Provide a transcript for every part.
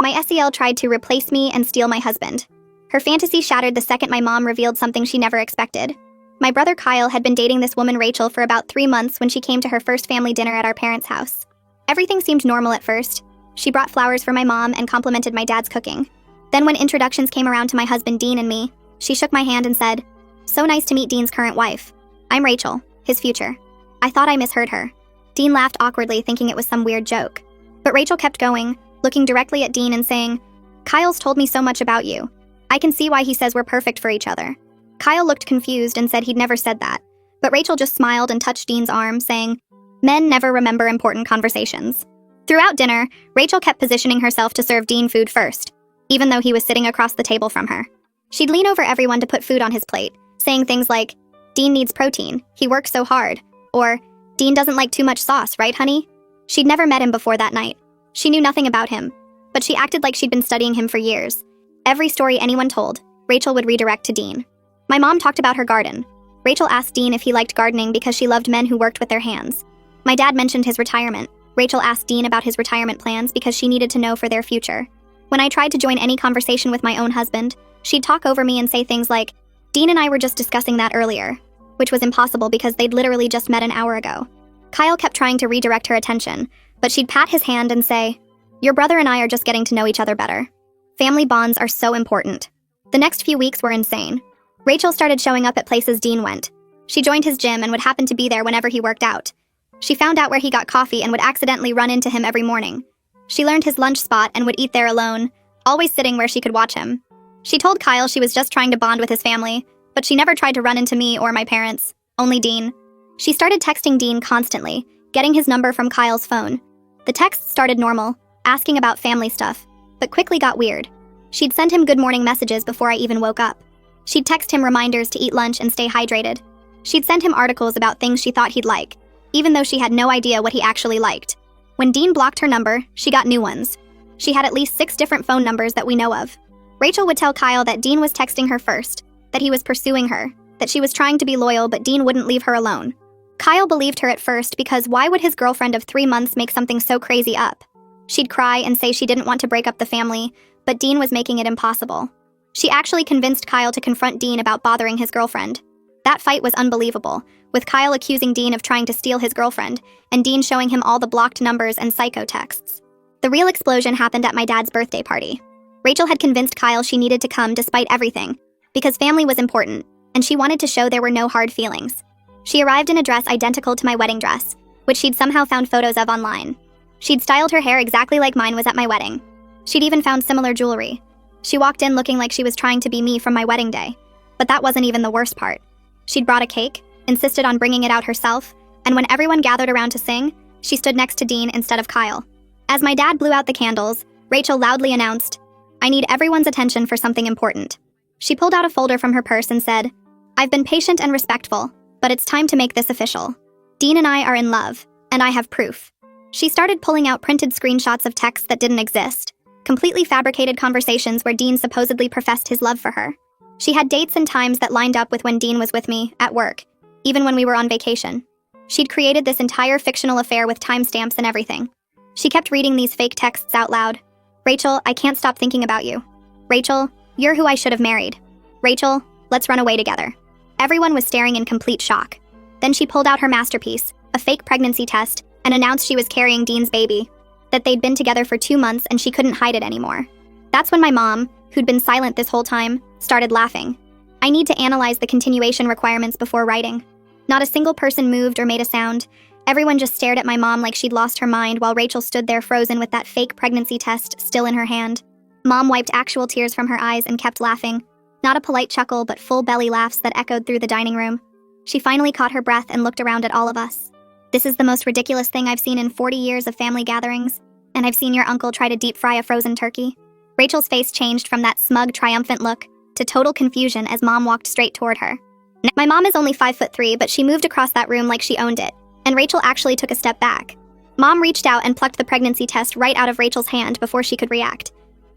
My SEL tried to replace me and steal my husband. Her fantasy shattered the second my mom revealed something she never expected. My brother Kyle had been dating this woman Rachel for about 3 months when she came to her first family dinner at our parents' house. Everything seemed normal at first. She brought flowers for my mom and complimented my dad's cooking. Then when introductions came around to my husband Dean and me, she shook my hand and said, "So nice to meet Dean's current wife. I'm Rachel, his future." I thought I misheard her. Dean laughed awkwardly, thinking it was some weird joke. But Rachel kept going, looking directly at Dean and saying, "Kyle's told me so much about you. I can see why he says we're perfect for each other." Kyle looked confused and said he'd never said that. But Rachel just smiled and touched Dean's arm, saying, "Men never remember important conversations." Throughout dinner, Rachel kept positioning herself to serve Dean food first, even though he was sitting across the table from her. She'd lean over everyone to put food on his plate, saying things like, "Dean needs protein, he works so hard," or, "Dean doesn't like too much sauce, right, honey?" She'd never met him before that night. She knew nothing about him, but she acted like she'd been studying him for years. Every story anyone told, Rachel would redirect to Dean. My mom talked about her garden. Rachel asked Dean if he liked gardening because she loved men who worked with their hands. My dad mentioned his retirement. Rachel asked Dean about his retirement plans because she needed to know for their future. When I tried to join any conversation with my own husband, she'd talk over me and say things like, "Dean and I were just discussing that earlier," which was impossible because they'd literally just met an hour ago. Kyle kept trying to redirect her attention, but she'd pat his hand and say, "Your brother and I are just getting to know each other better." Family bonds are so important. The next few weeks were insane. Rachel started showing up at places Dean went. She joined his gym and would happen to be there whenever he worked out. She found out where he got coffee and would accidentally run into him every morning. She learned his lunch spot and would eat there alone, always sitting where she could watch him. She told Kyle she was just trying to bond with his family, but she never tried to run into me or my parents, only Dean. She started texting Dean constantly, getting his number from Kyle's phone. The texts started normal, asking about family stuff, but quickly got weird. She'd send him good morning messages before I even woke up. She'd text him reminders to eat lunch and stay hydrated. She'd send him articles about things she thought he'd like, even though she had no idea what he actually liked. When Dean blocked her number, she got new ones. She had at least 6 different phone numbers that we know of. Rachel would tell Kyle that Dean was texting her first, that he was pursuing her, that she was trying to be loyal but Dean wouldn't leave her alone. Kyle believed her at first because why would his girlfriend of 3 months make something so crazy up? She'd cry and say she didn't want to break up the family, but Dean was making it impossible. She actually convinced Kyle to confront Dean about bothering his girlfriend. That fight was unbelievable, with Kyle accusing Dean of trying to steal his girlfriend, and Dean showing him all the blocked numbers and psycho texts. The real explosion happened at my dad's birthday party. Rachel had convinced Kyle she needed to come despite everything, because family was important, and she wanted to show there were no hard feelings. She arrived in a dress identical to my wedding dress, which she'd somehow found photos of online. She'd styled her hair exactly like mine was at my wedding. She'd even found similar jewelry. She walked in looking like she was trying to be me from my wedding day. But that wasn't even the worst part. She'd brought a cake, insisted on bringing it out herself, and when everyone gathered around to sing, she stood next to Dean instead of Kyle. As my dad blew out the candles, Rachel loudly announced, "I need everyone's attention for something important." She pulled out a folder from her purse and said, "I've been patient and respectful, but it's time to make this official. Dean and I are in love, and I have proof." She started pulling out printed screenshots of texts that didn't exist, completely fabricated conversations where Dean supposedly professed his love for her. She had dates and times that lined up with when Dean was with me, at work, even when we were on vacation. She'd created this entire fictional affair with timestamps and everything. She kept reading these fake texts out loud. "Rachel, I can't stop thinking about you. Rachel, you're who I should have married. Rachel, let's run away together." Everyone was staring in complete shock. Then she pulled out her masterpiece, a fake pregnancy test, and announced she was carrying Dean's baby, that they'd been together for 2 months and she couldn't hide it anymore. That's when my mom, who'd been silent this whole time, started laughing. I need to analyze the continuation requirements before writing. Not a single person moved or made a sound. Everyone just stared at my mom like she'd lost her mind while Rachel stood there frozen with that fake pregnancy test still in her hand. Mom wiped actual tears from her eyes and kept laughing. Not a polite chuckle, but full belly laughs that echoed through the dining room. She finally caught her breath and looked around at all of us. "This is the most ridiculous thing I've seen in 40 years of family gatherings, and I've seen your uncle try to deep fry a frozen turkey." Rachel's face changed from that smug, triumphant look to total confusion as Mom walked straight toward her. My mom is only 5'3", but she moved across that room like she owned it, and Rachel actually took a step back. Mom reached out and plucked the pregnancy test right out of Rachel's hand before she could react.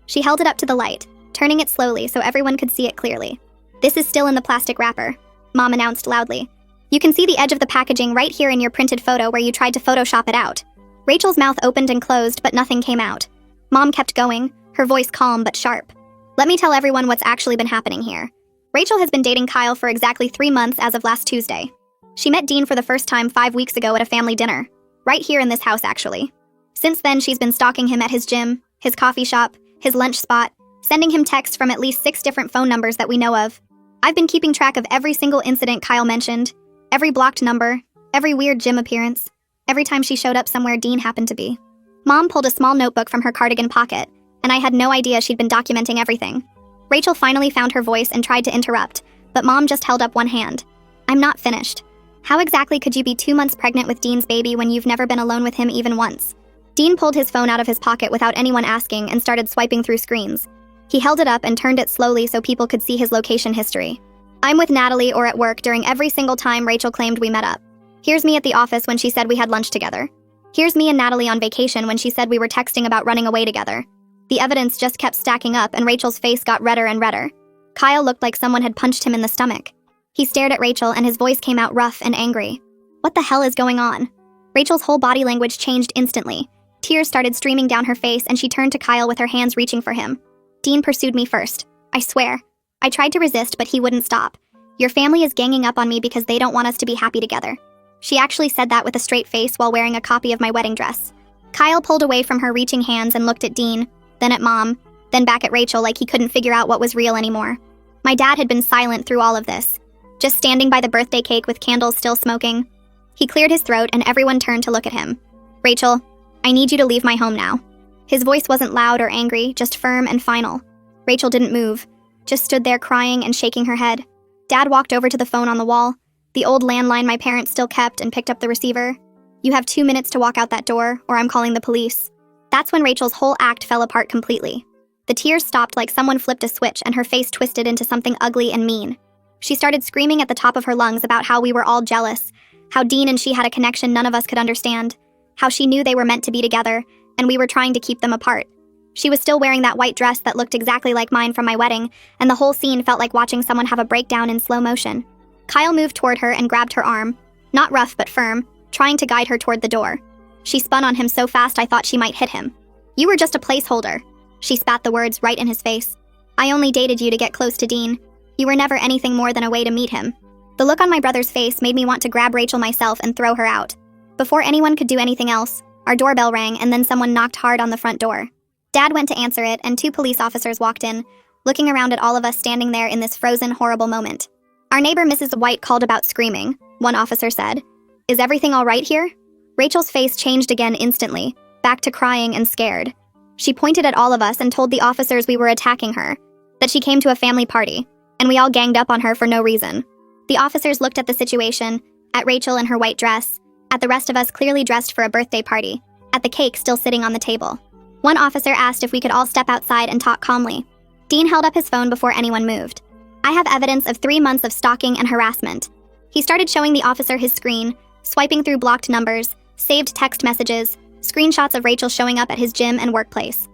She held it up to the light, turning it slowly so everyone could see it clearly. "This is still in the plastic wrapper," Mom announced loudly. "You can see the edge of the packaging right here in your printed photo where you tried to Photoshop it out." Rachel's mouth opened and closed, but nothing came out. Mom kept going, her voice calm but sharp. Let me tell everyone what's actually been happening here. Rachel has been dating Kyle for exactly 3 months as of last Tuesday. She met Dean for the first time 5 weeks ago at a family dinner. Right here in this house, actually. Since then, she's been stalking him at his gym, his coffee shop, his lunch spot, sending him texts from at least 6 different phone numbers that we know of. I've been keeping track of every single incident Kyle mentioned, every blocked number, every weird gym appearance, every time she showed up somewhere Dean happened to be. Mom pulled a small notebook from her cardigan pocket, and I had no idea she'd been documenting everything. Rachel finally found her voice and tried to interrupt, but Mom just held up one hand. I'm not finished. How exactly could you be 2 months pregnant with Dean's baby when you've never been alone with him even once? Dean pulled his phone out of his pocket without anyone asking and started swiping through screens. He held it up and turned it slowly so people could see his location history. I'm with Natalie or at work during every single time Rachel claimed we met up. Here's me at the office when she said we had lunch together. Here's me and Natalie on vacation when she said we were texting about running away together. The evidence just kept stacking up and Rachel's face got redder and redder. Kyle looked like someone had punched him in the stomach. He stared at Rachel and his voice came out rough and angry. What the hell is going on? Rachel's whole body language changed instantly. Tears started streaming down her face and she turned to Kyle with her hands reaching for him. Dean pursued me first. I swear. I tried to resist, but he wouldn't stop. Your family is ganging up on me because they don't want us to be happy together. She actually said that with a straight face while wearing a copy of my wedding dress. Kyle pulled away from her reaching hands and looked at Dean, then at Mom, then back at Rachel like he couldn't figure out what was real anymore. My dad had been silent through all of this, just standing by the birthday cake with candles still smoking. He cleared his throat and everyone turned to look at him. Rachel, I need you to leave my home now. His voice wasn't loud or angry, just firm and final. Rachel didn't move, just stood there crying and shaking her head. Dad walked over to the phone on the wall, the old landline my parents still kept, and picked up the receiver. You have 2 minutes to walk out that door, or I'm calling the police. That's when Rachel's whole act fell apart completely. The tears stopped like someone flipped a switch and her face twisted into something ugly and mean. She started screaming at the top of her lungs about how we were all jealous, how Dean and she had a connection none of us could understand, how she knew they were meant to be together, and we were trying to keep them apart. She was still wearing that white dress that looked exactly like mine from my wedding, and the whole scene felt like watching someone have a breakdown in slow motion. Kyle moved toward her and grabbed her arm, not rough but firm, trying to guide her toward the door. She spun on him so fast I thought she might hit him. You were just a placeholder. She spat the words right in his face. I only dated you to get close to Dean. You were never anything more than a way to meet him. The look on my brother's face made me want to grab Rachel myself and throw her out. Before anyone could do anything else, our doorbell rang and then someone knocked hard on the front door. Dad went to answer it and 2 police officers walked in, looking around at all of us standing there in this frozen, horrible moment. Our neighbor Mrs. White called about screaming, one officer said. Is everything all right here? Rachel's face changed again instantly, back to crying and scared. She pointed at all of us and told the officers we were attacking her, that she came to a family party, and we all ganged up on her for no reason. The officers looked at the situation, at Rachel in her white dress, at the rest of us clearly dressed for a birthday party, at the cake still sitting on the table. One officer asked if we could all step outside and talk calmly. Dean held up his phone before anyone moved. I have evidence of 3 months of stalking and harassment. He started showing the officer his screen, swiping through blocked numbers, saved text messages, screenshots of Rachel showing up at his gym and workplace.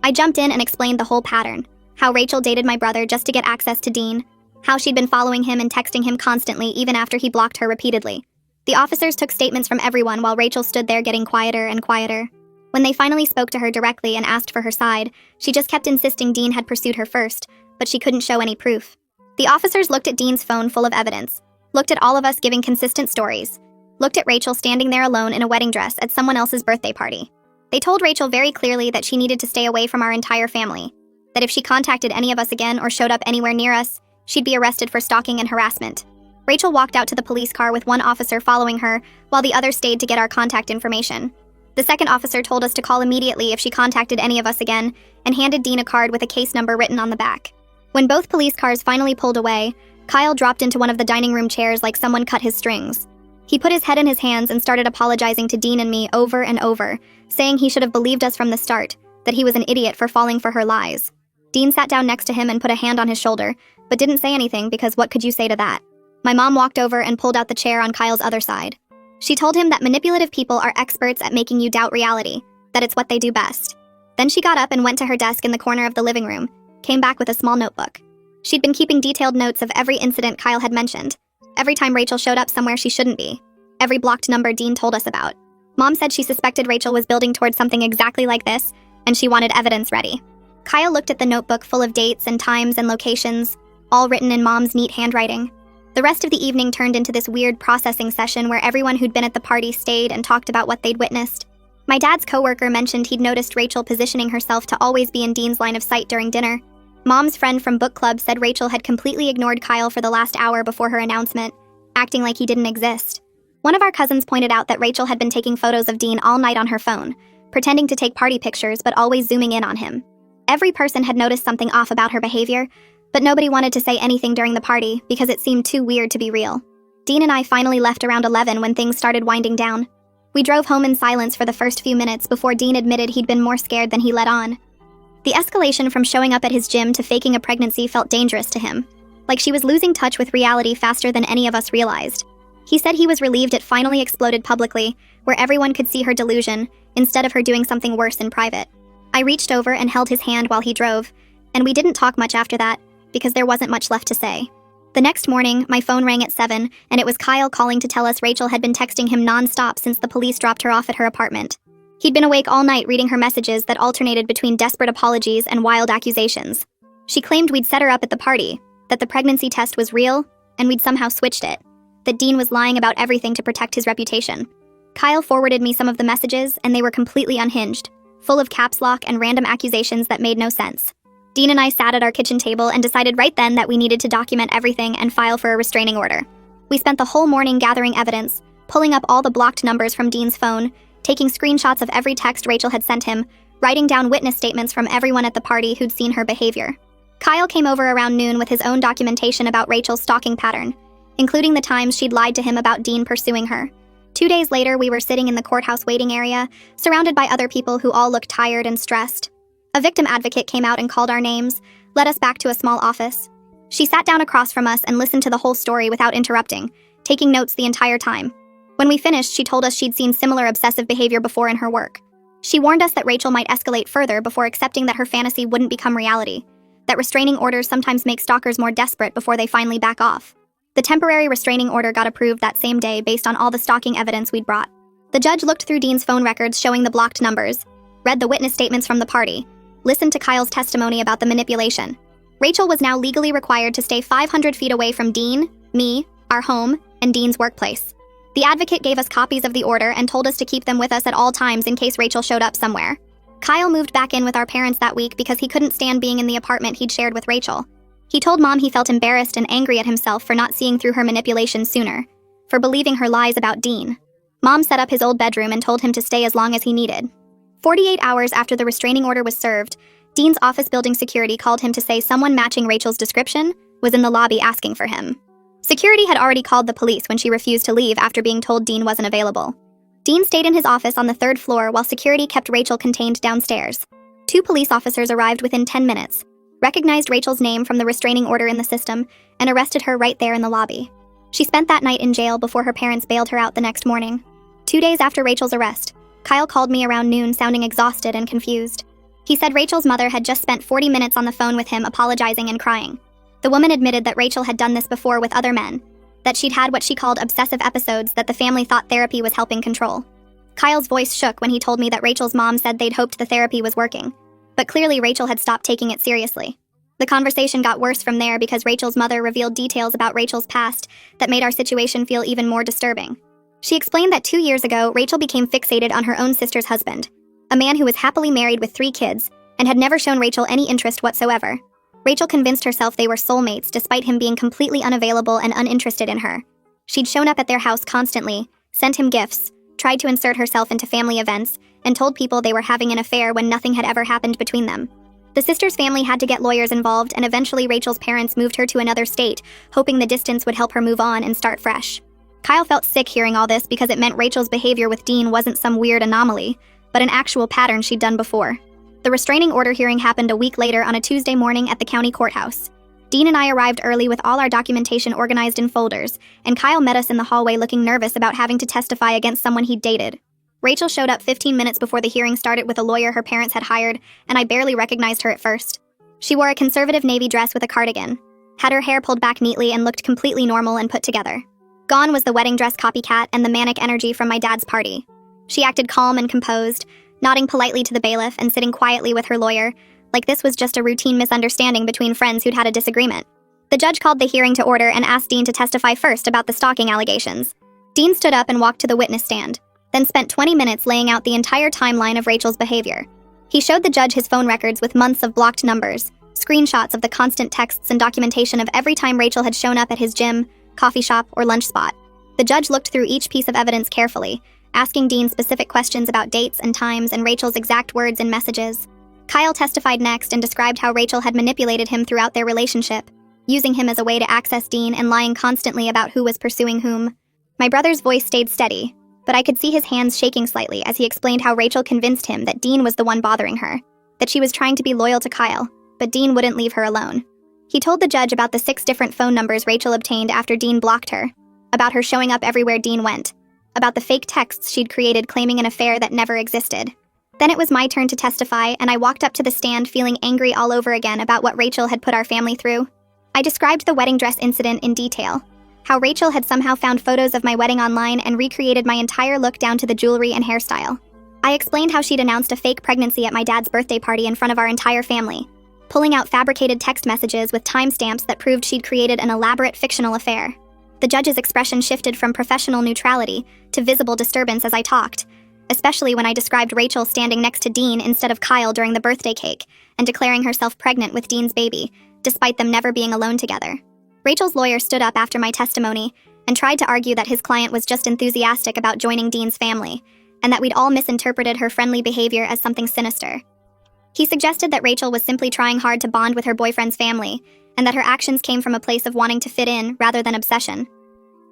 I jumped in and explained the whole pattern, how Rachel dated my brother just to get access to Dean, how she'd been following him and texting him constantly even after he blocked her repeatedly. The officers took statements from everyone while Rachel stood there getting quieter and quieter. When they finally spoke to her directly and asked for her side, she just kept insisting Dean had pursued her first, but she couldn't show any proof. The officers looked at Dean's phone full of evidence, looked at all of us giving consistent stories, looked at Rachel standing there alone in a wedding dress at someone else's birthday party. They told Rachel very clearly that she needed to stay away from our entire family, that if she contacted any of us again or showed up anywhere near us, she'd be arrested for stalking and harassment. Rachel walked out to the police car with one officer following her, while the other stayed to get our contact information. The second officer told us to call immediately if she contacted any of us again, and handed Dean a card with a case number written on the back. When both police cars finally pulled away, Kyle dropped into one of the dining room chairs like someone cut his strings. He put his head in his hands and started apologizing to Dean and me over and over, saying he should have believed us from the start, that he was an idiot for falling for her lies. Dean sat down next to him and put a hand on his shoulder, but didn't say anything because what could you say to that? My mom walked over and pulled out the chair on Kyle's other side. She told him that manipulative people are experts at making you doubt reality, that it's what they do best. Then she got up and went to her desk in the corner of the living room, came back with a small notebook. She'd been keeping detailed notes of every incident Kyle had mentioned, every time Rachel showed up somewhere she shouldn't be, every blocked number Dean told us about. Mom said she suspected Rachel was building towards something exactly like this, and she wanted evidence ready. Kyle looked at the notebook full of dates and times and locations, all written in Mom's neat handwriting. The rest of the evening turned into this weird processing session where everyone who'd been at the party stayed and talked about what they'd witnessed. My dad's coworker mentioned he'd noticed Rachel positioning herself to always be in Dean's line of sight during dinner. Mom's friend from book club said Rachel had completely ignored Kyle for the last hour before her announcement, acting like he didn't exist. One of our cousins pointed out that Rachel had been taking photos of Dean all night on her phone, pretending to take party pictures but always zooming in on him. Every person had noticed something off about her behavior, but nobody wanted to say anything during the party because it seemed too weird to be real. Dean and I finally left around 11 when things started winding down. We drove home in silence for the first few minutes before Dean admitted he'd been more scared than he let on. The escalation from showing up at his gym to faking a pregnancy felt dangerous to him, like she was losing touch with reality faster than any of us realized. He said he was relieved it finally exploded publicly, where everyone could see her delusion, instead of her doing something worse in private. I reached over and held his hand while he drove, and we didn't talk much after that, because there wasn't much left to say. The next morning, my phone rang at 7, and it was Kyle calling to tell us Rachel had been texting him non-stop since the police dropped her off at her apartment. He'd been awake all night reading her messages that alternated between desperate apologies and wild accusations. She claimed we'd set her up at the party, that the pregnancy test was real, and we'd somehow switched it, that Dean was lying about everything to protect his reputation. Kyle forwarded me some of the messages, and they were completely unhinged, full of caps lock and random accusations that made no sense. Dean and I sat at our kitchen table and decided right then that we needed to document everything and file for a restraining order. We spent the whole morning gathering evidence, pulling up all the blocked numbers from Dean's phone, taking screenshots of every text Rachel had sent him, writing down witness statements from everyone at the party who'd seen her behavior. Kyle came over around noon with his own documentation about Rachel's stalking pattern, including the times she'd lied to him about Dean pursuing her. 2 days later, we were sitting in the courthouse waiting area, surrounded by other people who all looked tired and stressed. A victim advocate came out and called our names, led us back to a small office. She sat down across from us and listened to the whole story without interrupting, taking notes the entire time. When we finished, she told us she'd seen similar obsessive behavior before in her work. She warned us that Rachel might escalate further before accepting that her fantasy wouldn't become reality, that restraining orders sometimes make stalkers more desperate before they finally back off. The temporary restraining order got approved that same day based on all the stalking evidence we'd brought. The judge looked through Dean's phone records showing the blocked numbers, read the witness statements from the party, listened to Kyle's testimony about the manipulation. Rachel was now legally required to stay 500 feet away from Dean, me, our home, and Dean's workplace. The advocate gave us copies of the order and told us to keep them with us at all times in case Rachel showed up somewhere. Kyle moved back in with our parents that week because he couldn't stand being in the apartment he'd shared with Rachel. He told Mom he felt embarrassed and angry at himself for not seeing through her manipulation sooner, for believing her lies about Dean. Mom set up his old bedroom and told him to stay as long as he needed. 48 hours after the restraining order was served, Dean's office building security called him to say someone matching Rachel's description was in the lobby asking for him. Security had already called the police when she refused to leave after being told Dean wasn't available. Dean stayed in his office on the 3rd floor while security kept Rachel contained downstairs. 2 police officers arrived within 10 minutes, recognized Rachel's name from the restraining order in the system, and arrested her right there in the lobby. She spent that night in jail before her parents bailed her out the next morning. 2 days after Rachel's arrest, Kyle called me around noon sounding exhausted and confused. He said Rachel's mother had just spent 40 minutes on the phone with him apologizing and crying. The woman admitted that Rachel had done this before with other men, that she'd had what she called obsessive episodes that the family thought therapy was helping control. Kyle's voice shook when he told me that Rachel's mom said they'd hoped the therapy was working, but clearly Rachel had stopped taking it seriously. The conversation got worse from there because Rachel's mother revealed details about Rachel's past that made our situation feel even more disturbing. She explained that 2 years ago, Rachel became fixated on her own sister's husband, a man who was happily married with 3 kids and had never shown Rachel any interest whatsoever. Rachel convinced herself they were soulmates despite him being completely unavailable and uninterested in her. She'd shown up at their house constantly, sent him gifts, tried to insert herself into family events, and told people they were having an affair when nothing had ever happened between them. The sister's family had to get lawyers involved, and eventually Rachel's parents moved her to another state, hoping the distance would help her move on and start fresh. Kyle felt sick hearing all this because it meant Rachel's behavior with Dean wasn't some weird anomaly, but an actual pattern she'd done before. The restraining order hearing happened a week later on a Tuesday morning at the county courthouse. Dean and I arrived early with all our documentation organized in folders, and Kyle met us in the hallway looking nervous about having to testify against someone he'd dated. Rachel showed up 15 minutes before the hearing started with a lawyer her parents had hired, and I barely recognized her at first. She wore a conservative navy dress with a cardigan, had her hair pulled back neatly and looked completely normal and put together. Gone was the wedding dress copycat and the manic energy from my dad's party. She acted calm and composed, nodding politely to the bailiff and sitting quietly with her lawyer, like this was just a routine misunderstanding between friends who'd had a disagreement. The judge called the hearing to order and asked Dean to testify first about the stalking allegations. Dean stood up and walked to the witness stand, then spent 20 minutes laying out the entire timeline of Rachel's behavior. He showed the judge his phone records with months of blocked numbers, screenshots of the constant texts and documentation of every time Rachel had shown up at his gym, coffee shop, or lunch spot. The judge looked through each piece of evidence carefully, asking Dean specific questions about dates and times and Rachel's exact words and messages. Kyle testified next and described how Rachel had manipulated him throughout their relationship, using him as a way to access Dean and lying constantly about who was pursuing whom. My brother's voice stayed steady, but I could see his hands shaking slightly as he explained how Rachel convinced him that Dean was the one bothering her, that she was trying to be loyal to Kyle, but Dean wouldn't leave her alone. He told the judge about the 6 different phone numbers Rachel obtained after Dean blocked her, about her showing up everywhere Dean went, about the fake texts she'd created claiming an affair that never existed. Then it was my turn to testify, and I walked up to the stand feeling angry all over again about what Rachel had put our family through. I described the wedding dress incident in detail, how Rachel had somehow found photos of my wedding online and recreated my entire look down to the jewelry and hairstyle. I explained how she'd announced a fake pregnancy at my dad's birthday party in front of our entire family, pulling out fabricated text messages with timestamps that proved she'd created an elaborate fictional affair. The judge's expression shifted from professional neutrality to visible disturbance as I talked, especially when I described Rachel standing next to Dean instead of Kyle during the birthday cake and declaring herself pregnant with Dean's baby, despite them never being alone together. Rachel's lawyer stood up after my testimony and tried to argue that his client was just enthusiastic about joining Dean's family, and that we'd all misinterpreted her friendly behavior as something sinister. He suggested that Rachel was simply trying hard to bond with her boyfriend's family, and that her actions came from a place of wanting to fit in rather than obsession.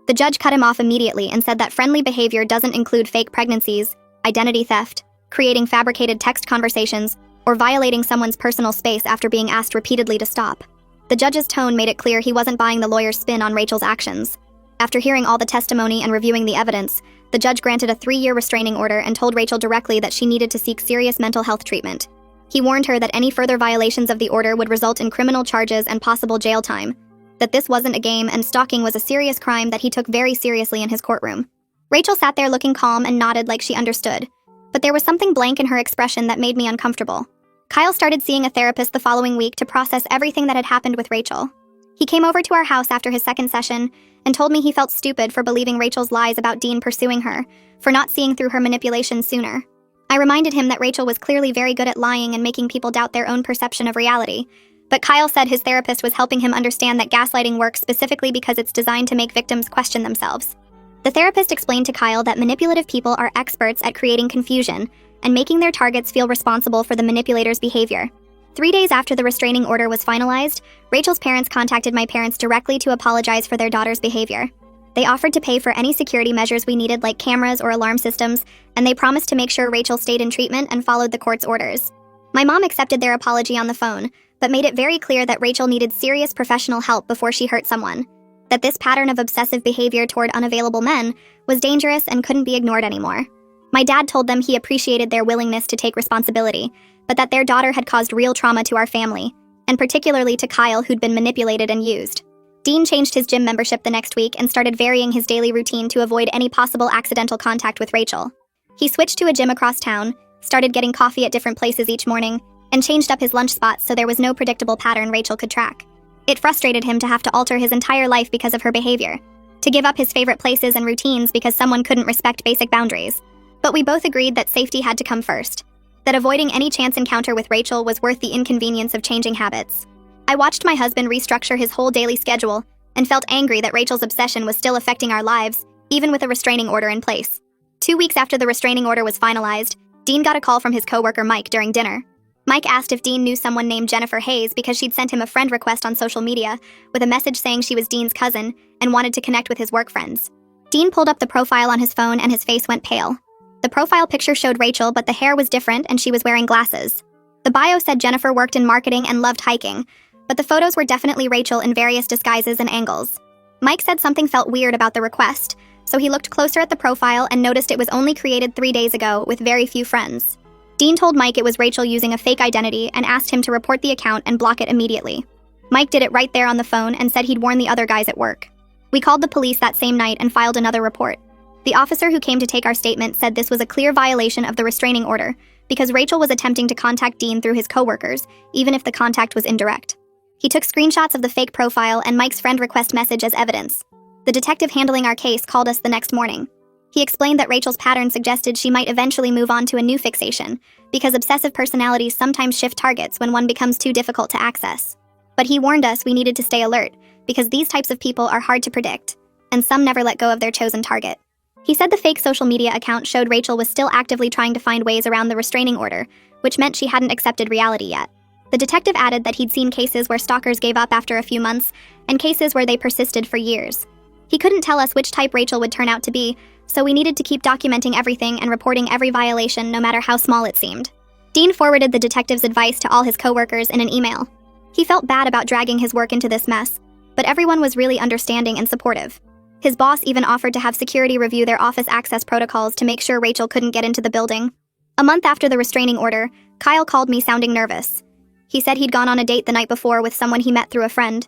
The judge cut him off immediately and said that friendly behavior doesn't include fake pregnancies, identity theft, creating fabricated text conversations, or violating someone's personal space after being asked repeatedly to stop. The judge's tone made it clear he wasn't buying the lawyer's spin on Rachel's actions. After hearing all the testimony and reviewing the evidence, the judge granted a 3-year restraining order and told Rachel directly that she needed to seek serious mental health treatment. He warned her that any further violations of the order would result in criminal charges and possible jail time, that this wasn't a game and stalking was a serious crime that he took very seriously in his courtroom. Rachel sat there looking calm and nodded like she understood, but there was something blank in her expression that made me uncomfortable. Kyle started seeing a therapist the following week to process everything that had happened with Rachel. He came over to our house after his second session and told me he felt stupid for believing Rachel's lies about Dean pursuing her, for not seeing through her manipulation sooner. I reminded him that Rachel was clearly very good at lying and making people doubt their own perception of reality, but Kyle said his therapist was helping him understand that gaslighting works specifically because it's designed to make victims question themselves. The therapist explained to Kyle that manipulative people are experts at creating confusion and making their targets feel responsible for the manipulator's behavior. 3 days after the restraining order was finalized, Rachel's parents contacted my parents directly to apologize for their daughter's behavior. They offered to pay for any security measures we needed, like cameras or alarm systems, and they promised to make sure Rachel stayed in treatment and followed the court's orders. My mom accepted their apology on the phone, but made it very clear that Rachel needed serious professional help before she hurt someone, that this pattern of obsessive behavior toward unavailable men was dangerous and couldn't be ignored anymore. My dad told them he appreciated their willingness to take responsibility, but that their daughter had caused real trauma to our family, and particularly to Kyle, who'd been manipulated and used. Dean changed his gym membership the next week and started varying his daily routine to avoid any possible accidental contact with Rachel. He switched to a gym across town, started getting coffee at different places each morning, and changed up his lunch spots so there was no predictable pattern Rachel could track. It frustrated him to have to alter his entire life because of her behavior, to give up his favorite places and routines because someone couldn't respect basic boundaries. But we both agreed that safety had to come first, that avoiding any chance encounter with Rachel was worth the inconvenience of changing habits. I watched my husband restructure his whole daily schedule and felt angry that Rachel's obsession was still affecting our lives, even with a restraining order in place. 2 weeks after the restraining order was finalized, Dean got a call from his coworker Mike during dinner. Mike asked if Dean knew someone named Jennifer Hayes because she'd sent him a friend request on social media with a message saying she was Dean's cousin and wanted to connect with his work friends. Dean pulled up the profile on his phone and his face went pale. The profile picture showed Rachel, but the hair was different and she was wearing glasses. The bio said Jennifer worked in marketing and loved hiking, but the photos were definitely Rachel in various disguises and angles. Mike said something felt weird about the request, so he looked closer at the profile and noticed it was only created 3 days ago with very few friends. Dean told Mike it was Rachel using a fake identity and asked him to report the account and block it immediately. Mike did it right there on the phone and said he'd warn the other guys at work. We called the police that same night and filed another report. The officer who came to take our statement said this was a clear violation of the restraining order, because Rachel was attempting to contact Dean through his coworkers, even if the contact was indirect. He took screenshots of the fake profile and Mike's friend request message as evidence. The detective handling our case called us the next morning. He explained that Rachel's pattern suggested she might eventually move on to a new fixation, because obsessive personalities sometimes shift targets when one becomes too difficult to access. But he warned us we needed to stay alert, because these types of people are hard to predict, and some never let go of their chosen target. He said the fake social media account showed Rachel was still actively trying to find ways around the restraining order, which meant she hadn't accepted reality yet. The detective added that he'd seen cases where stalkers gave up after a few months, and cases where they persisted for years. He couldn't tell us which type Rachel would turn out to be, so we needed to keep documenting everything and reporting every violation no matter how small it seemed. Dean forwarded the detective's advice to all his coworkers in an email. He felt bad about dragging his work into this mess, but everyone was really understanding and supportive. His boss even offered to have security review their office access protocols to make sure Rachel couldn't get into the building. A month after the restraining order, Kyle called me sounding nervous. He said he'd gone on a date the night before with someone he met through a friend.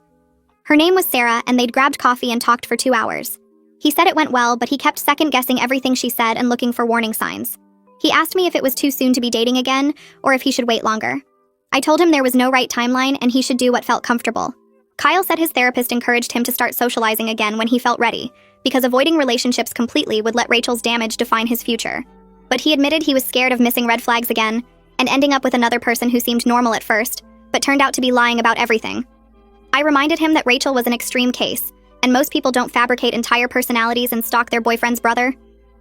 Her name was Sarah, and they'd grabbed coffee and talked for 2 hours. He said it went well, but he kept second-guessing everything she said and looking for warning signs. He asked me if it was too soon to be dating again, or if he should wait longer. I told him there was no right timeline and he should do what felt comfortable. Kyle said his therapist encouraged him to start socializing again when he felt ready, because avoiding relationships completely would let Rachel's damage define his future. But he admitted he was scared of missing red flags again, and ending up with another person who seemed normal at first, but turned out to be lying about everything. I reminded him that Rachel was an extreme case, and most people don't fabricate entire personalities and stalk their boyfriend's brother.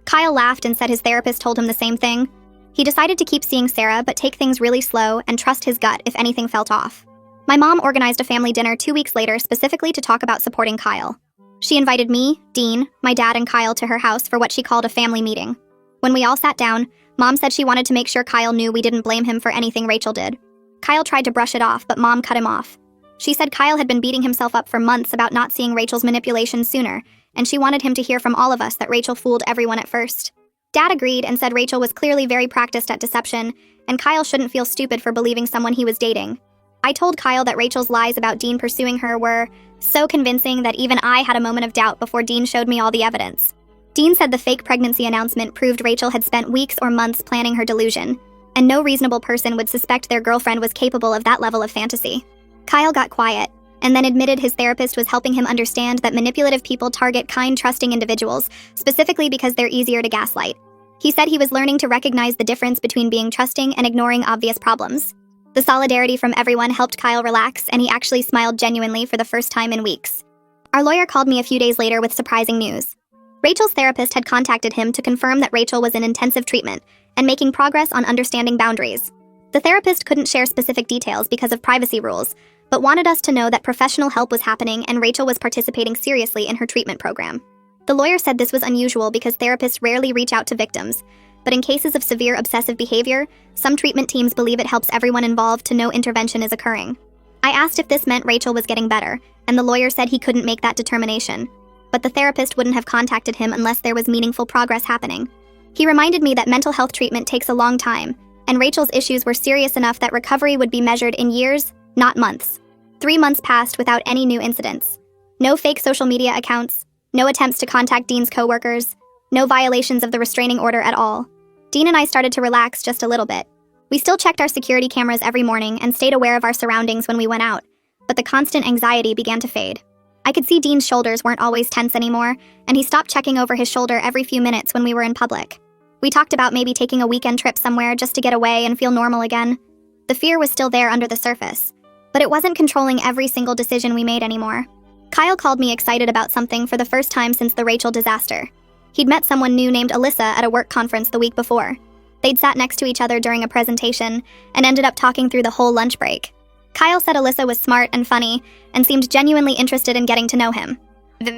Kyle laughed and said his therapist told him the same thing. He decided to keep seeing Sarah, but take things really slow and trust his gut if anything felt off. My mom organized a family dinner 2 weeks later specifically to talk about supporting Kyle. She invited me, Dean, my dad, and Kyle to her house for what she called a family meeting. When we all sat down, Mom said she wanted to make sure Kyle knew we didn't blame him for anything Rachel did. Kyle tried to brush it off, but Mom cut him off. She said Kyle had been beating himself up for months about not seeing Rachel's manipulations sooner, and she wanted him to hear from all of us that Rachel fooled everyone at first. Dad agreed and said Rachel was clearly very practiced at deception, and Kyle shouldn't feel stupid for believing someone he was dating. I told Kyle that Rachel's lies about Dean pursuing her were so convincing that even I had a moment of doubt before Dean showed me all the evidence. Dean said the fake pregnancy announcement proved Rachel had spent weeks or months planning her delusion, and no reasonable person would suspect their girlfriend was capable of that level of fantasy. Kyle got quiet, and then admitted his therapist was helping him understand that manipulative people target kind, trusting individuals, specifically because they're easier to gaslight. He said he was learning to recognize the difference between being trusting and ignoring obvious problems. The solidarity from everyone helped Kyle relax, and he actually smiled genuinely for the first time in weeks. Our lawyer called me a few days later with surprising news. Rachel's therapist had contacted him to confirm that Rachel was in intensive treatment and making progress on understanding boundaries. The therapist couldn't share specific details because of privacy rules, but wanted us to know that professional help was happening and Rachel was participating seriously in her treatment program. The lawyer said this was unusual because therapists rarely reach out to victims, but in cases of severe obsessive behavior, some treatment teams believe it helps everyone involved to know intervention is occurring. I asked if this meant Rachel was getting better, and the lawyer said he couldn't make that determination, but the therapist wouldn't have contacted him unless there was meaningful progress happening. He reminded me that mental health treatment takes a long time, and Rachel's issues were serious enough that recovery would be measured in years, not months. 3 months passed without any new incidents. No fake social media accounts, no attempts to contact Dean's coworkers, no violations of the restraining order at all. Dean and I started to relax just a little bit. We still checked our security cameras every morning and stayed aware of our surroundings when we went out, but the constant anxiety began to fade. I could see Dean's shoulders weren't always tense anymore, and he stopped checking over his shoulder every few minutes when we were in public. We talked about maybe taking a weekend trip somewhere just to get away and feel normal again. The fear was still there under the surface, but it wasn't controlling every single decision we made anymore. Kyle called me excited about something for the first time since the Rachel disaster. He'd met someone new named Alyssa at a work conference the week before. They'd sat next to each other during a presentation and ended up talking through the whole lunch break. Kyle said Alyssa was smart and funny and seemed genuinely interested in getting to know him.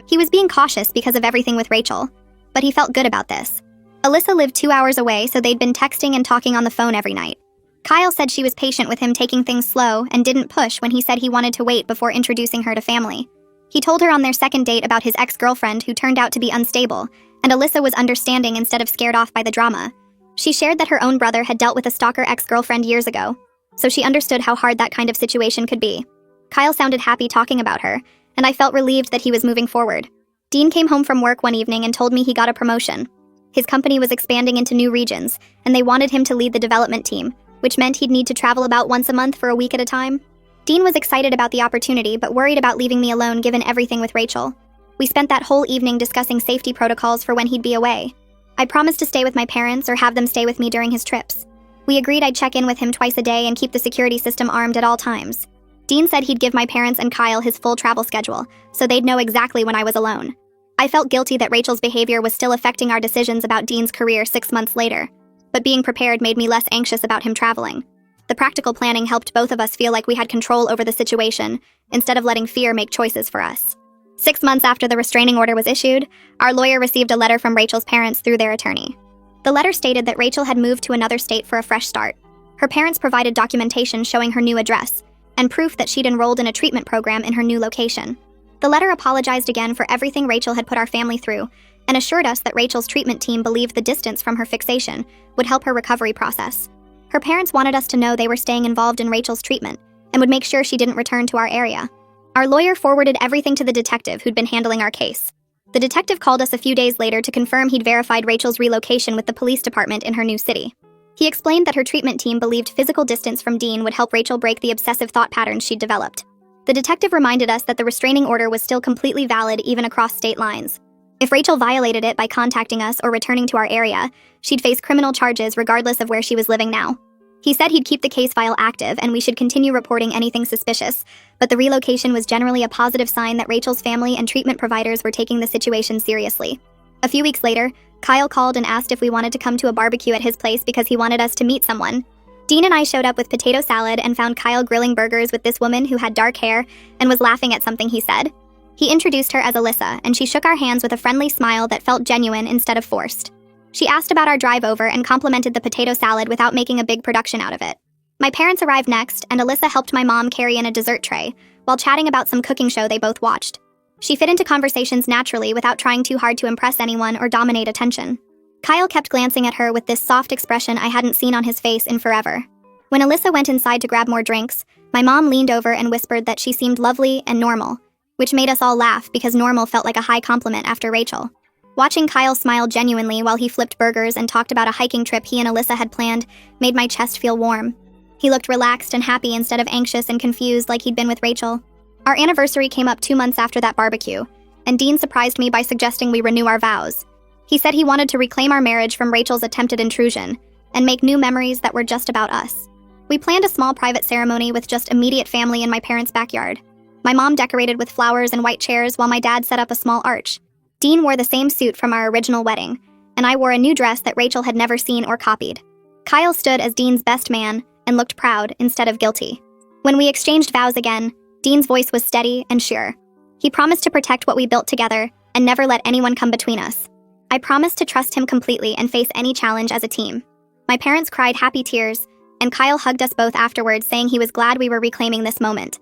He was being cautious because of everything with Rachel, but he felt good about this. Alyssa lived 2 hours away, so they'd been texting and talking on the phone every night. Kyle said she was patient with him taking things slow and didn't push when he said he wanted to wait before introducing her to family. He told her on their second date about his ex-girlfriend who turned out to be unstable, and Alyssa was understanding instead of scared off by the drama. She shared that her own brother had dealt with a stalker ex-girlfriend years ago, so she understood how hard that kind of situation could be. Kyle sounded happy talking about her, and I felt relieved that he was moving forward. Dean came home from work one evening and told me he got a promotion. His company was expanding into new regions, and they wanted him to lead the development team, which meant he'd need to travel about once a month for a week at a time. Dean was excited about the opportunity, but worried about leaving me alone given everything with Rachel. We spent that whole evening discussing safety protocols for when he'd be away. I promised to stay with my parents or have them stay with me during his trips. We agreed I'd check in with him twice a day and keep the security system armed at all times. Dean said he'd give my parents and Kyle his full travel schedule, so they'd know exactly when I was alone. I felt guilty that Rachel's behavior was still affecting our decisions about Dean's career 6 months later, but being prepared made me less anxious about him traveling. The practical planning helped both of us feel like we had control over the situation, instead of letting fear make choices for us. 6 months after the restraining order was issued, our lawyer received a letter from Rachel's parents through their attorney. The letter stated that Rachel had moved to another state for a fresh start. Her parents provided documentation showing her new address, and proof that she'd enrolled in a treatment program in her new location. The letter apologized again for everything Rachel had put our family through, and assured us that Rachel's treatment team believed the distance from her fixation would help her recovery process. Her parents wanted us to know they were staying involved in Rachel's treatment, and would make sure she didn't return to our area. Our lawyer forwarded everything to the detective who'd been handling our case. The detective called us a few days later to confirm he'd verified Rachel's relocation with the police department in her new city. He explained that her treatment team believed physical distance from Dean would help Rachel break the obsessive thought patterns she'd developed. The detective reminded us that the restraining order was still completely valid even across state lines. If Rachel violated it by contacting us or returning to our area, she'd face criminal charges regardless of where she was living now. He said he'd keep the case file active and we should continue reporting anything suspicious, but the relocation was generally a positive sign that Rachel's family and treatment providers were taking the situation seriously. A few weeks later, Kyle called and asked if we wanted to come to a barbecue at his place because he wanted us to meet someone. Dean and I showed up with potato salad and found Kyle grilling burgers with this woman who had dark hair and was laughing at something he said. He introduced her as Alyssa, and she shook our hands with a friendly smile that felt genuine instead of forced. She asked about our drive over and complimented the potato salad without making a big production out of it. My parents arrived next, and Alyssa helped my mom carry in a dessert tray, while chatting about some cooking show they both watched. She fit into conversations naturally without trying too hard to impress anyone or dominate attention. Kyle kept glancing at her with this soft expression I hadn't seen on his face in forever. When Alyssa went inside to grab more drinks, my mom leaned over and whispered that she seemed lovely and normal, which made us all laugh because normal felt like a high compliment after Rachel. Watching Kyle smile genuinely while he flipped burgers and talked about a hiking trip he and Alyssa had planned made my chest feel warm. He looked relaxed and happy instead of anxious and confused like he'd been with Rachel. Our anniversary came up 2 months after that barbecue, and Dean surprised me by suggesting we renew our vows. He said he wanted to reclaim our marriage from Rachel's attempted intrusion and make new memories that were just about us. We planned a small private ceremony with just immediate family in my parents' backyard. My mom decorated with flowers and white chairs while my dad set up a small arch. Dean wore the same suit from our original wedding, and I wore a new dress that Rachel had never seen or copied. Kyle stood as Dean's best man and looked proud instead of guilty. When we exchanged vows again, Dean's voice was steady and sure. He promised to protect what we built together and never let anyone come between us. I promised to trust him completely and face any challenge as a team. My parents cried happy tears, and Kyle hugged us both afterwards, saying he was glad we were reclaiming this moment.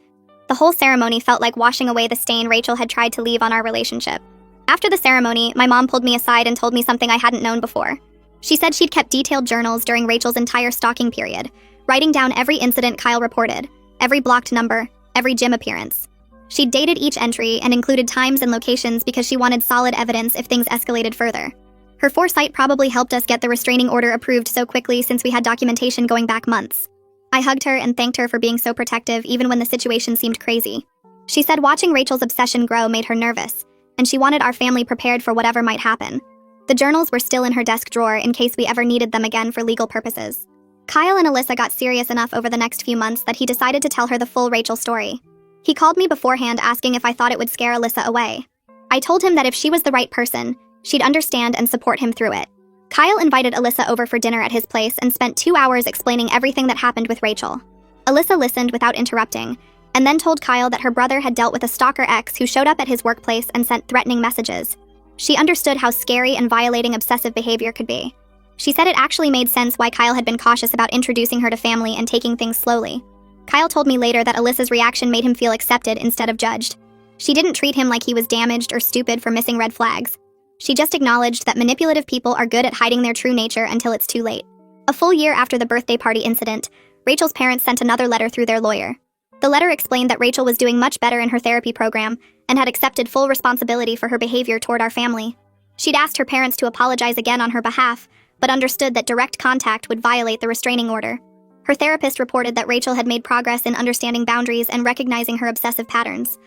The whole ceremony felt like washing away the stain Rachel had tried to leave on our relationship. After the ceremony, my mom pulled me aside and told me something I hadn't known before. She said she'd kept detailed journals during Rachel's entire stalking period, writing down every incident Kyle reported, every blocked number, every gym appearance. She'd dated each entry and included times and locations because she wanted solid evidence if things escalated further. Her foresight probably helped us get the restraining order approved so quickly since we had documentation going back months. I hugged her and thanked her for being so protective even when the situation seemed crazy. She said watching Rachel's obsession grow made her nervous, and she wanted our family prepared for whatever might happen. The journals were still in her desk drawer in case we ever needed them again for legal purposes. Kyle and Alyssa got serious enough over the next few months that he decided to tell her the full Rachel story. He called me beforehand asking if I thought it would scare Alyssa away. I told him that if she was the right person, she'd understand and support him through it. Kyle invited Alyssa over for dinner at his place and spent 2 hours explaining everything that happened with Rachel. Alyssa listened without interrupting, and then told Kyle that her brother had dealt with a stalker ex who showed up at his workplace and sent threatening messages. She understood how scary and violating obsessive behavior could be. She said it actually made sense why Kyle had been cautious about introducing her to family and taking things slowly. Kyle told me later that Alyssa's reaction made him feel accepted instead of judged. She didn't treat him like he was damaged or stupid for missing red flags. She just acknowledged that manipulative people are good at hiding their true nature until it's too late. A full year after the birthday party incident, Rachel's parents sent another letter through their lawyer. The letter explained that Rachel was doing much better in her therapy program and had accepted full responsibility for her behavior toward our family. She'd asked her parents to apologize again on her behalf, but understood that direct contact would violate the restraining order. Her therapist reported that Rachel had made progress in understanding boundaries and recognizing her obsessive patterns.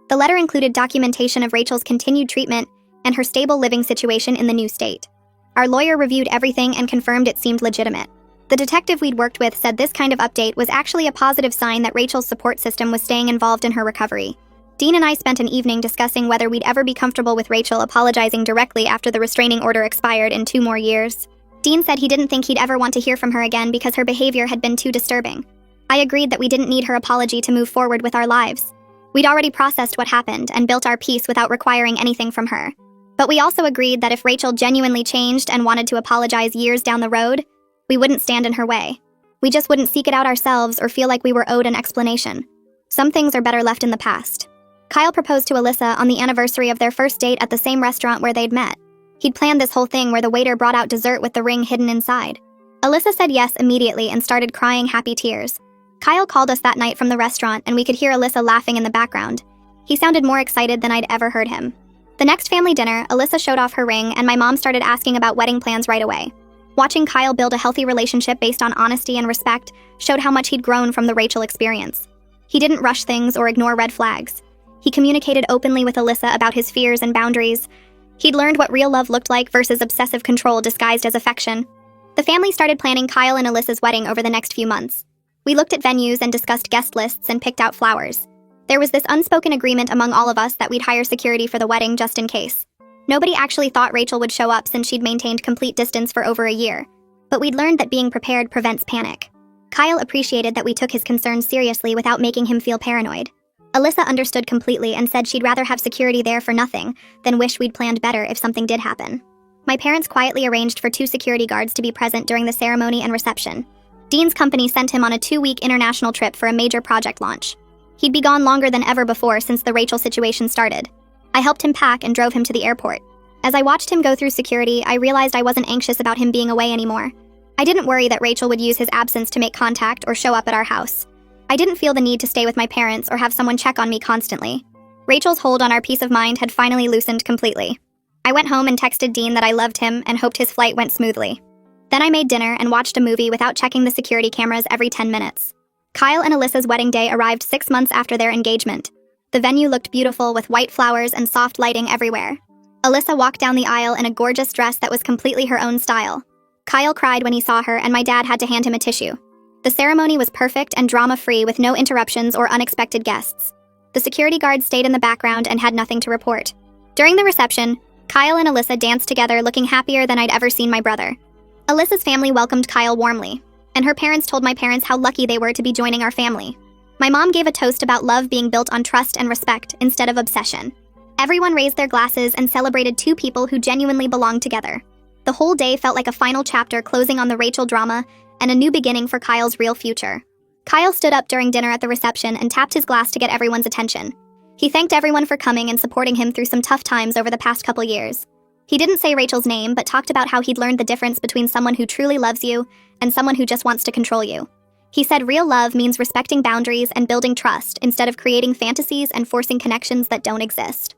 The letter included documentation of Rachel's continued treatment and her stable living situation in the new state. Our lawyer reviewed everything and confirmed it seemed legitimate. The detective we'd worked with said this kind of update was actually a positive sign that Rachel's support system was staying involved in her recovery. Dean and I spent an evening discussing whether we'd ever be comfortable with Rachel apologizing directly after the restraining order expired in 2 more years. Dean said he didn't think he'd ever want to hear from her again because her behavior had been too disturbing. I agreed that we didn't need her apology to move forward with our lives. We'd already processed what happened and built our peace without requiring anything from her. But we also agreed that if Rachel genuinely changed and wanted to apologize years down the road, we wouldn't stand in her way. We just wouldn't seek it out ourselves or feel like we were owed an explanation. Some things are better left in the past. Kyle proposed to Alyssa on the anniversary of their first date at the same restaurant where they'd met. He'd planned this whole thing where the waiter brought out dessert with the ring hidden inside. Alyssa said yes immediately and started crying happy tears. Kyle called us that night from the restaurant and we could hear Alyssa laughing in the background. He sounded more excited than I'd ever heard him. The next family dinner, Alyssa showed off her ring and my mom started asking about wedding plans right away. Watching Kyle build a healthy relationship based on honesty and respect showed how much he'd grown from the Rachel experience. He didn't rush things or ignore red flags. He communicated openly with Alyssa about his fears and boundaries. He'd learned what real love looked like versus obsessive control disguised as affection. The family started planning Kyle and Alyssa's wedding over the next few months. We looked at venues and discussed guest lists and picked out flowers. There was this unspoken agreement among all of us that we'd hire security for the wedding just in case. Nobody actually thought Rachel would show up since she'd maintained complete distance for over a year. But we'd learned that being prepared prevents panic. Kyle appreciated that we took his concerns seriously without making him feel paranoid. Alyssa understood completely and said she'd rather have security there for nothing than wish we'd planned better if something did happen. My parents quietly arranged for 2 security guards to be present during the ceremony and reception. Dean's company sent him on a 2-week international trip for a major project launch. He'd be gone longer than ever before since the Rachel situation started. I helped him pack and drove him to the airport. As I watched him go through security, I realized I wasn't anxious about him being away anymore. I didn't worry that Rachel would use his absence to make contact or show up at our house. I didn't feel the need to stay with my parents or have someone check on me constantly. Rachel's hold on our peace of mind had finally loosened completely. I went home and texted Dean that I loved him and hoped his flight went smoothly. Then I made dinner and watched a movie without checking the security cameras every 10 minutes. Kyle and Alyssa's wedding day arrived 6 months after their engagement. The venue looked beautiful with white flowers and soft lighting everywhere. Alyssa walked down the aisle in a gorgeous dress that was completely her own style. Kyle cried when he saw her and my dad had to hand him a tissue. The ceremony was perfect and drama-free with no interruptions or unexpected guests. The security guards stayed in the background and had nothing to report. During the reception, Kyle and Alyssa danced together looking happier than I'd ever seen my brother. Alyssa's family welcomed Kyle warmly, and her parents told my parents how lucky they were to be joining our family. My mom gave a toast about love being built on trust and respect instead of obsession. Everyone raised their glasses and celebrated 2 people who genuinely belonged together. The whole day felt like a final chapter closing on the Rachel drama and a new beginning for Kyle's real future. Kyle stood up during dinner at the reception and tapped his glass to get everyone's attention. He thanked everyone for coming and supporting him through some tough times over the past couple years. He didn't say Rachel's name, but talked about how he'd learned the difference between someone who truly loves you and someone who just wants to control you. He said real love means respecting boundaries and building trust instead of creating fantasies and forcing connections that don't exist.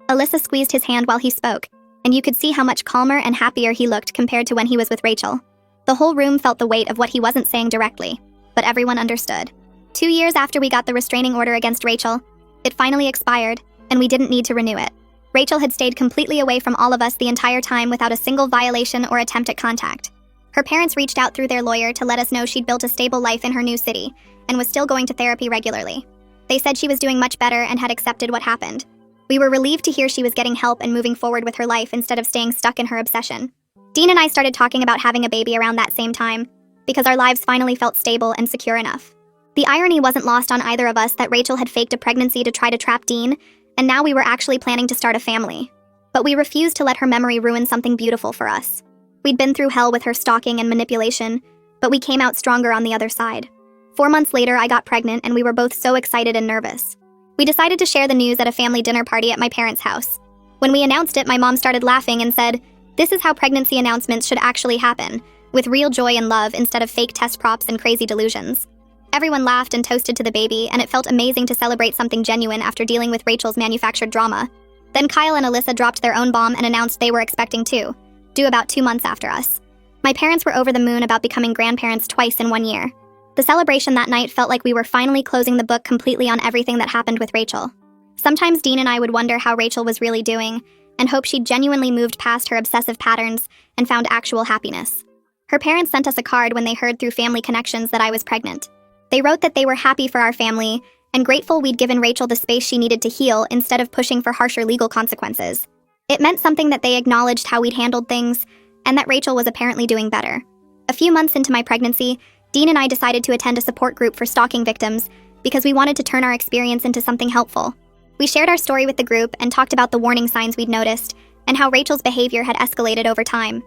Alyssa squeezed his hand while he spoke, and you could see how much calmer and happier he looked compared to when he was with Rachel. The whole room felt the weight of what he wasn't saying directly, but everyone understood. 2 years after we got the restraining order against Rachel, it finally expired, and we didn't need to renew it. Rachel had stayed completely away from all of us the entire time without a single violation or attempt at contact. Her parents reached out through their lawyer to let us know she'd built a stable life in her new city and was still going to therapy regularly. They said she was doing much better and had accepted what happened. We were relieved to hear she was getting help and moving forward with her life instead of staying stuck in her obsession. Dean and I started talking about having a baby around that same time because our lives finally felt stable and secure enough. The irony wasn't lost on either of us that Rachel had faked a pregnancy to try to trap Dean, and now we were actually planning to start a family. But we refused to let her memory ruin something beautiful for us. We'd been through hell with her stalking and manipulation, but we came out stronger on the other side. 4 months later, I got pregnant and we were both so excited and nervous. We decided to share the news at a family dinner party at my parents' house. When we announced it, my mom started laughing and said, "This is how pregnancy announcements should actually happen, with real joy and love instead of fake test props and crazy delusions." Everyone laughed and toasted to the baby, and it felt amazing to celebrate something genuine after dealing with Rachel's manufactured drama. Then Kyle and Alyssa dropped their own bomb and announced they were expecting too, due about 2 months after us. My parents were over the moon about becoming grandparents twice in 1 year. The celebration that night felt like we were finally closing the book completely on everything that happened with Rachel. Sometimes Dean and I would wonder how Rachel was really doing, and hope she'd genuinely moved past her obsessive patterns and found actual happiness. Her parents sent us a card when they heard through family connections that I was pregnant. They wrote that they were happy for our family and grateful we'd given Rachel the space she needed to heal instead of pushing for harsher legal consequences. It meant something that they acknowledged how we'd handled things and that Rachel was apparently doing better. A few months into my pregnancy, Dean and I decided to attend a support group for stalking victims because we wanted to turn our experience into something helpful. We shared our story with the group and talked about the warning signs we'd noticed and how Rachel's behavior had escalated over time.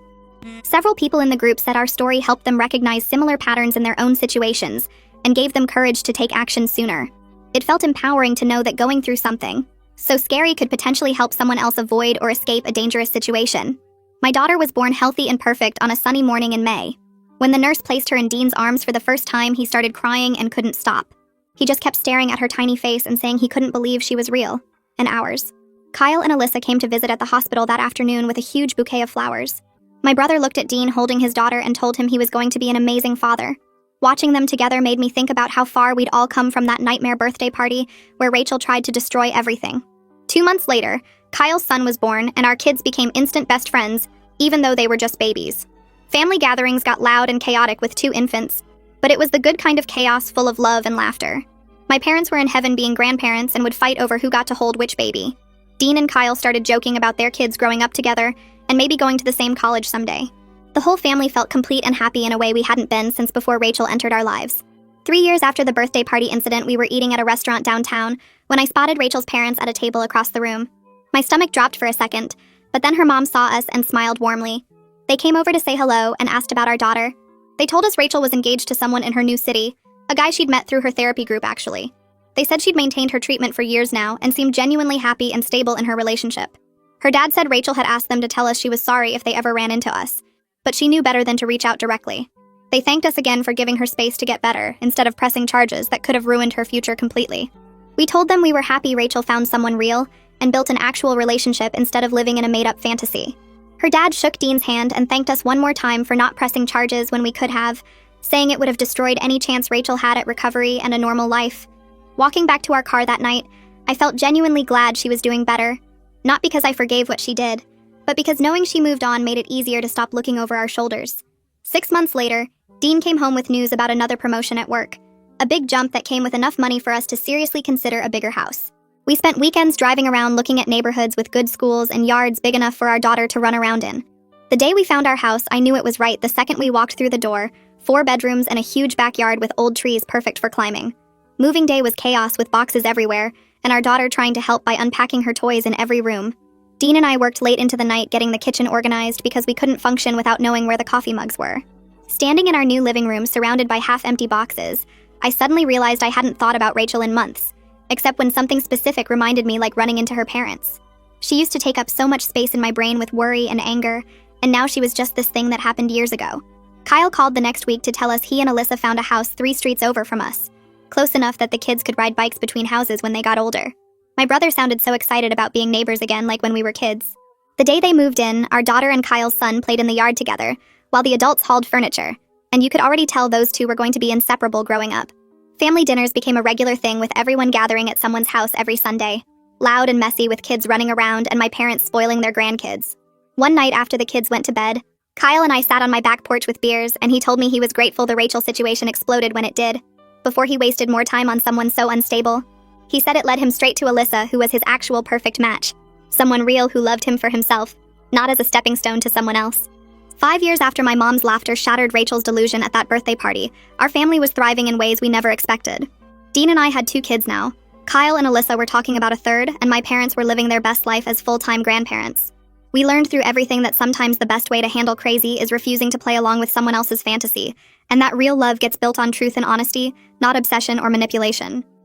Several people in the group said our story helped them recognize similar patterns in their own situations and gave them courage to take action sooner. It felt empowering to know that going through something so scary could potentially help someone else avoid or escape a dangerous situation. My daughter was born healthy and perfect on a sunny morning in May. When the nurse placed her in Dean's arms for the first time, he started crying and couldn't stop. He just kept staring at her tiny face and saying he couldn't believe she was real, and ours. Kyle and Alyssa came to visit at the hospital that afternoon with a huge bouquet of flowers. My brother looked at Dean holding his daughter and told him he was going to be an amazing father. Watching them together made me think about how far we'd all come from that nightmare birthday party where Rachel tried to destroy everything. 2 months later, Kyle's son was born and our kids became instant best friends, even though they were just babies. Family gatherings got loud and chaotic with 2 infants, but it was the good kind of chaos full of love and laughter. My parents were in heaven being grandparents and would fight over who got to hold which baby. Dean and Kyle started joking about their kids growing up together and maybe going to the same college someday. The whole family felt complete and happy in a way we hadn't been since before Rachel entered our lives. 3 years after the birthday party incident, we were eating at a restaurant downtown when I spotted Rachel's parents at a table across the room. My stomach dropped for a second, but then her mom saw us and smiled warmly. They came over to say hello and asked about our daughter. They told us Rachel was engaged to someone in her new city, a guy she'd met through her therapy group actually. They said she'd maintained her treatment for years now and seemed genuinely happy and stable in her relationship. Her dad said Rachel had asked them to tell us she was sorry if they ever ran into us, but she knew better than to reach out directly. They thanked us again for giving her space to get better instead of pressing charges that could have ruined her future completely. We told them we were happy Rachel found someone real and built an actual relationship instead of living in a made-up fantasy. Her dad shook Dean's hand and thanked us one more time for not pressing charges when we could have, saying it would have destroyed any chance Rachel had at recovery and a normal life. Walking back to our car that night, I felt genuinely glad she was doing better, not because I forgave what she did, but because knowing she moved on made it easier to stop looking over our shoulders. 6 months later, Dean came home with news about another promotion at work, a big jump that came with enough money for us to seriously consider a bigger house. We spent weekends driving around looking at neighborhoods with good schools and yards big enough for our daughter to run around in. The day we found our house, I knew it was right the second we walked through the door, 4 bedrooms and a huge backyard with old trees perfect for climbing. Moving day was chaos with boxes everywhere, and our daughter trying to help by unpacking her toys in every room. Dean and I worked late into the night getting the kitchen organized because we couldn't function without knowing where the coffee mugs were. Standing in our new living room surrounded by half-empty boxes, I suddenly realized I hadn't thought about Rachel in months, except when something specific reminded me, like running into her parents. She used to take up so much space in my brain with worry and anger, and now she was just this thing that happened years ago. Kyle called the next week to tell us he and Alyssa found a house 3 streets over from us, close enough that the kids could ride bikes between houses when they got older. My brother sounded so excited about being neighbors again, like when we were kids. The day they moved in, our daughter and Kyle's son played in the yard together, while the adults hauled furniture, and you could already tell those two were going to be inseparable growing up. Family dinners became a regular thing with everyone gathering at someone's house every Sunday, loud and messy with kids running around and my parents spoiling their grandkids. One night after the kids went to bed, Kyle and I sat on my back porch with beers, and he told me he was grateful the Rachel situation exploded when it did, before he wasted more time on someone so unstable. He said it led him straight to Alyssa, who was his actual perfect match. Someone real who loved him for himself, not as a stepping stone to someone else. 5 years after my mom's laughter shattered Rachel's delusion at that birthday party, our family was thriving in ways we never expected. Dean and I had 2 kids now. Kyle and Alyssa were talking about a third, and my parents were living their best life as full-time grandparents. We learned through everything that sometimes the best way to handle crazy is refusing to play along with someone else's fantasy, and that real love gets built on truth and honesty, not obsession or manipulation.